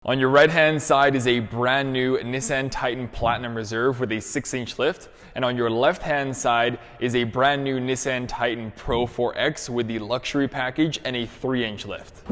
On your right hand side is a brand new Nissan Titan Platinum Reserve with a 6-inch lift, and on your left hand side is a brand new Nissan Titan Pro 4X with the luxury package and a 3-inch lift.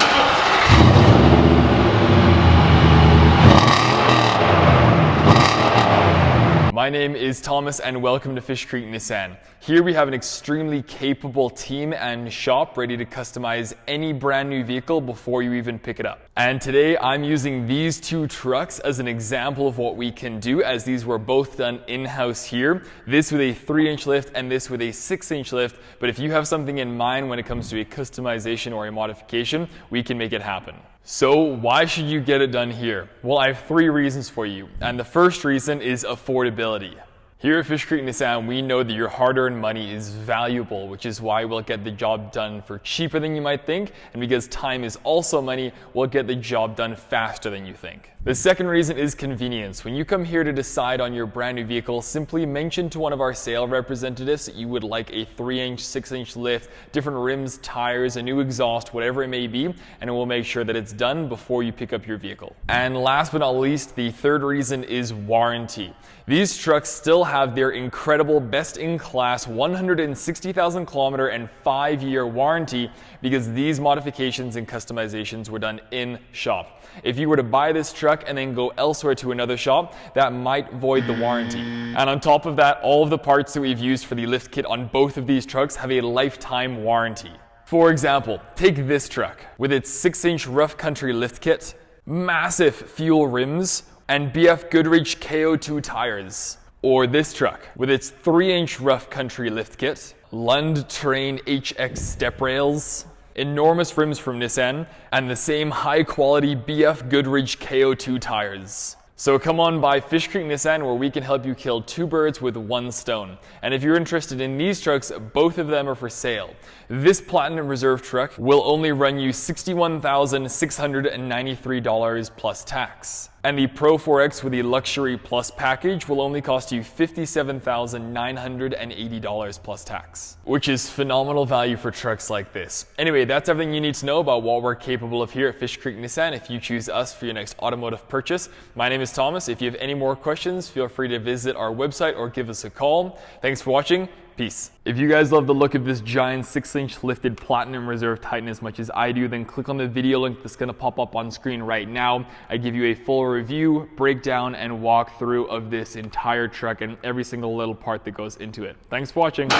My name is Thomas and welcome to Fish Creek Nissan. Here we have an extremely capable team and shop ready to customize any brand new vehicle before you even pick it up. And today I'm using these two trucks as an example of what we can do, as these were both done in-house here. This with a 3-inch lift and this with a 6-inch lift. But if you have something in mind when it comes to a customization or a modification, we can make it happen. So why should you get it done here? Well, I have 3 reasons for you, and the first reason is affordability. Here at Fish Creek Nissan, we know that your hard-earned money is valuable, which is why we'll get the job done for cheaper than you might think, and because time is also money, we'll get the job done faster than you think. The second reason is convenience. When you come here to decide on your brand new vehicle, simply mention to one of our sales representatives that you would like a 3-inch, 6-inch lift, different rims, tires, a new exhaust, whatever it may be, and we'll make sure that it's done before you pick up your vehicle. And last but not least, the third reason is warranty. These trucks still have their incredible best-in-class 160,000 kilometer and 5-year warranty because these modifications and customizations were done in shop. If you were to buy this truck and then go elsewhere to another shop, that might void the warranty. And on top of that, all of the parts that we've used for the lift kit on both of these trucks have a lifetime warranty. For example, take this truck with its 6-inch rough country lift kit, massive fuel rims, and BF Goodrich KO2 tires. Or this truck with its 3-inch rough country lift kit, Lund Terrain HX step rails, enormous rims from Nissan, and the same high quality BF Goodrich KO2 tires. So come on by Fish Creek Nissan, where we can help you kill 2 birds with 1 stone. And if you're interested in these trucks, both of them are for sale. This Platinum Reserve truck will only run you $61,693 plus tax. And the Pro 4X with the Luxury Plus package will only cost you $57,980 plus tax, which is phenomenal value for trucks like this. Anyway, that's everything you need to know about what we're capable of here at Fish Creek Nissan if you choose us for your next automotive purchase. My name is Thomas. If you have any more questions, feel free to visit our website or give us a call. Thanks for watching. Peace. If you guys love the look of this giant 6-inch lifted Platinum Reserve Titan as much as I do, then click on the video link that's going to pop up on screen right now. I give you a full review, breakdown, and walkthrough of this entire truck and every single little part that goes into it. Thanks for watching.